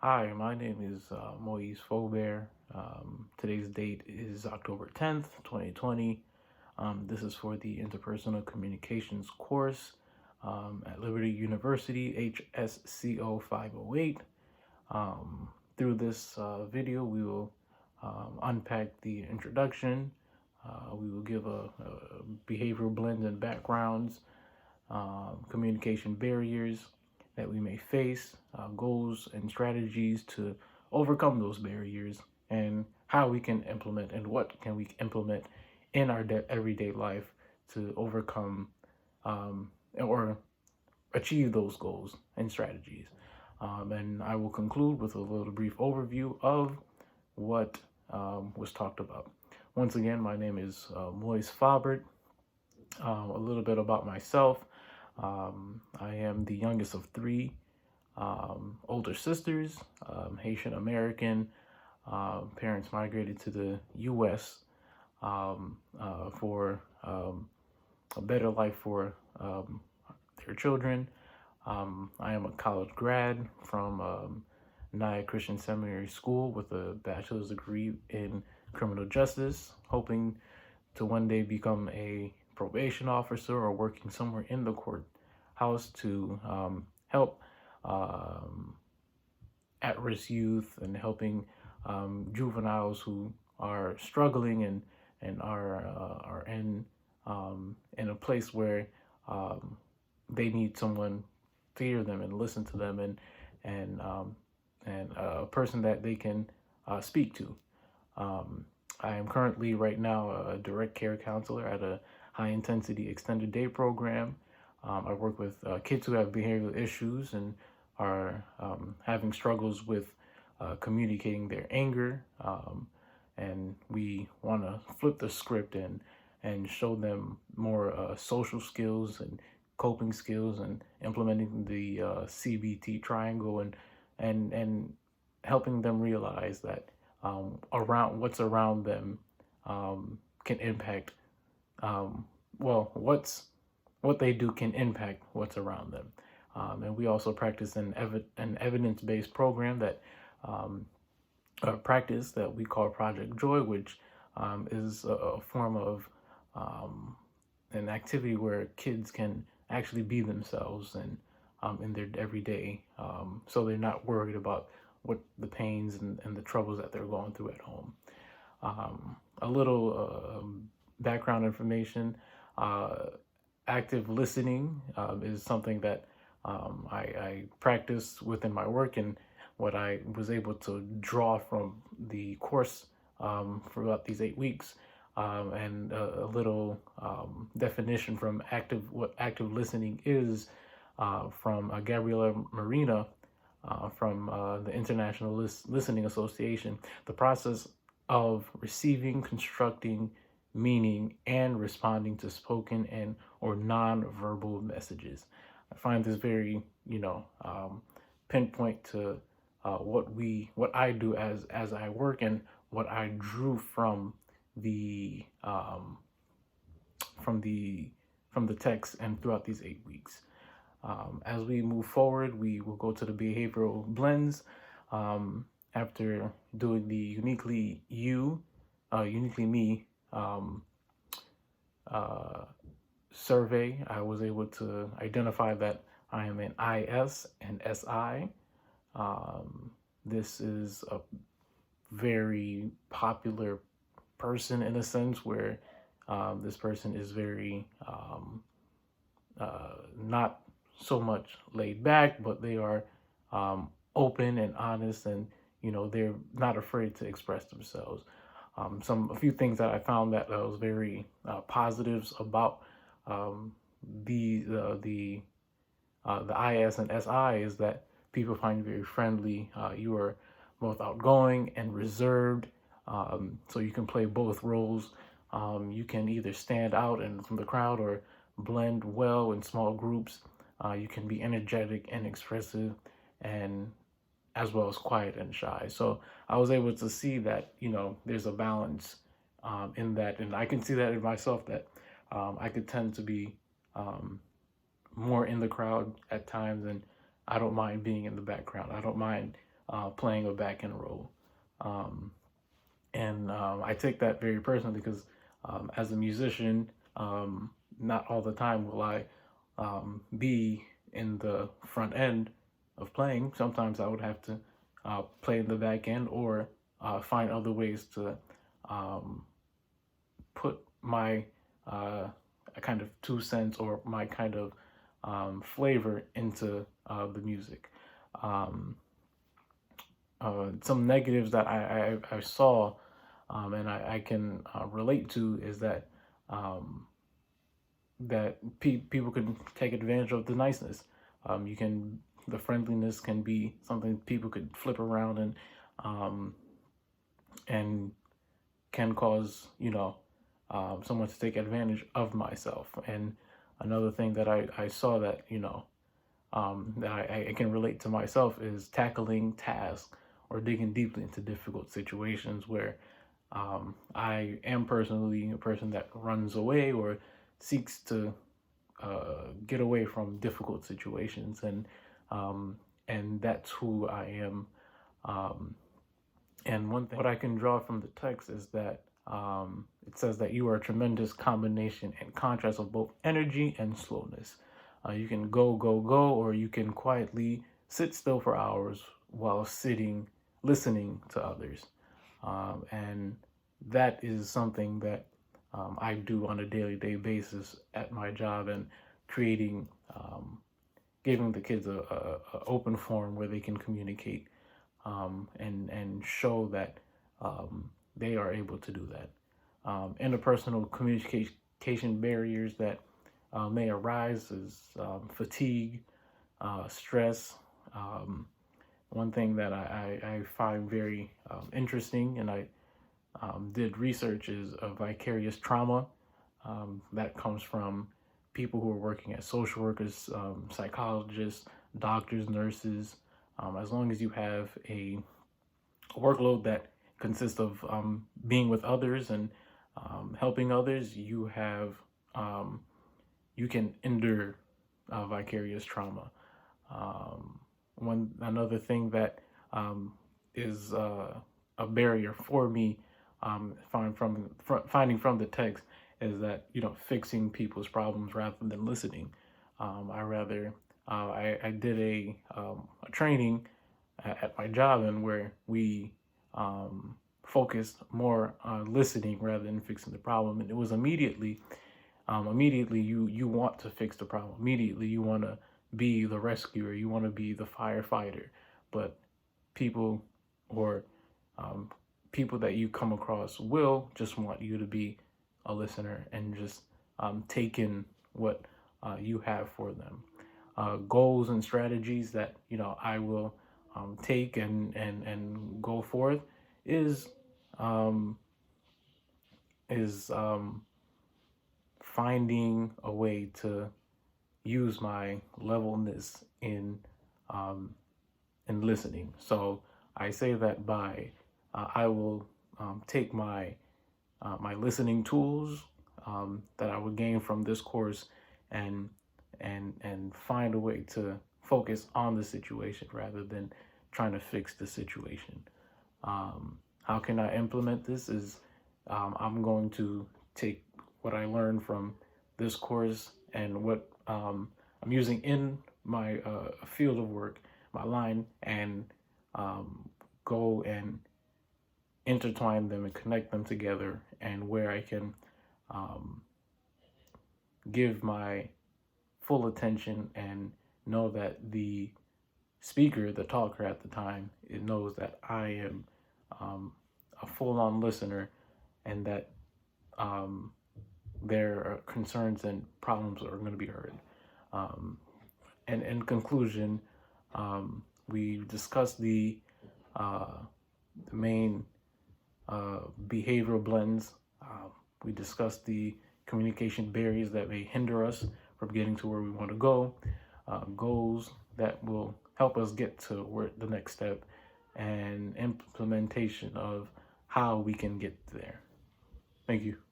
Hi, my name is Moise Faubert. Today's date is October 10th, 2020. This is for the Interpersonal Communications course at Liberty University, Hsco 508. Through this video, we will unpack the introduction. We will give a behavioral blends and backgrounds, communication barriers that we may face, goals and strategies to overcome those barriers, and how we can implement and what can we implement in our everyday life to overcome or achieve those goals and strategies. And I will conclude with a little brief overview of what was talked about. Once again, my name is Moise Faubert. A little bit about myself. I am the youngest of three older sisters, Haitian American. Parents migrated to the U.S. For a better life for their children. I am a college grad from Naya Christian Seminary School with a bachelor's degree in criminal justice, hoping to one day become a probation officer or working somewhere in the courthouse to help um, at-risk youth and helping juveniles who are struggling and are in a place where um, they need someone to hear them and listen to them and and a person that they can speak to. Um, I am currently right now a direct care counselor at a high intensity extended day program. I work with kids who have behavioral issues and are having struggles with communicating their anger. And we want to flip the script and show them more social skills and coping skills and implementing the CBT triangle and helping them realize that around what's around them can impact um, what they do can impact what's around them. And we also practice an evidence-based program that um, practice that we call Project Joy, which is a form of um, an activity where kids can actually be themselves and in their everyday, so they're not worried about what the pains and the troubles that they're going through at home. A little background information. Uh, Active listening is something that I practice within my work, and what I was able to draw from the course for about these 8 weeks, and a little definition from what active listening is from Gabriela Marina from the International Listening Association. The process of receiving, constructing meaning, and responding to spoken and or non-verbal messages. I find this very, pinpoint to what I do as I work and what I drew the um, from the from the text and throughout these 8 weeks. As we move forward, we will go to the behavioral blends. After doing the uniquely me uh, survey, I was able to identify that I am an IS and SI. This is a very popular person in a sense where this person is very not so much laid back, but they are open and honest, and they're not afraid to express themselves. A few things that I found that was very positives about um, the IS and SI is that people find you very friendly. You are both outgoing and reserved, so you can play both roles. You can either stand out and from the crowd or blend well in small groups. You can be energetic and expressive, and as well as quiet and shy. So I was able to see that there's a balance in that, and I can see that in myself that I could tend to be um, more in the crowd at times, and I don't mind being in the background. I don't mind playing a back end role. Um, and I take that very personally because as a musician, not all the time will I be in the front end of playing. Sometimes I would have to play in the back end or find other ways to um, put my kind of 2 cents or my kind of flavor into the music. Um, some negatives that I saw and I can relate to is that um, people can take advantage of the niceness. You can the friendliness can be something people could flip around um, and can cause someone to take advantage of myself. And another thing that I saw that that I can relate to myself is tackling tasks or digging deeply into difficult situations where I am personally a person that runs away or seeks to get away from difficult situations, um, and that's who I am. Um, and one thing what I can draw from the text is that it says that you are a tremendous combination and contrast of both energy and slowness. You can go, or you can quietly sit still for hours while listening to others. And that is something that I do on a day basis at my job and creating, giving the kids a open forum where they can communicate and show that they are able to do that. Interpersonal communication barriers that may arise is fatigue, stress. One thing that I find very interesting, and I did research, is a vicarious trauma that comes from people who are working as social workers, psychologists, doctors, nurses. As long as you have a workload that consists of being with others and helping others, you can endure vicarious trauma. One another thing that is a barrier for me, finding from the text, is that fixing people's problems rather than listening. I rather I did a training at my job and where we focused more on listening rather than fixing the problem, and it was immediately you want to fix the problem. Immediately you want to be the rescuer, you want to be the firefighter, but people or people that you come across will just want you to be a listener and just take in what you have for them. Goals and strategies that I will take and go forth is um, is finding a way to use my levelness um, in listening. So I say that by I will take my listening tools that I would gain from this course and find a way to focus on the situation rather than trying to fix the situation. How can I implement this? Is I'm going to take what I learned from this course and what I'm using in my field of work, my line, and go and intertwine them and connect them together, and where I can um, give my full attention and know that the speaker, the talker at the time, it knows that I am a full-on listener and that um, their concerns and problems are going to be heard. Um, and in conclusion, we discussed the main behavioral blends. We discussed the communication barriers that may hinder us from getting to where we want to go, goals that will help us get to where the next step, and implementation of how we can get there. Thank you.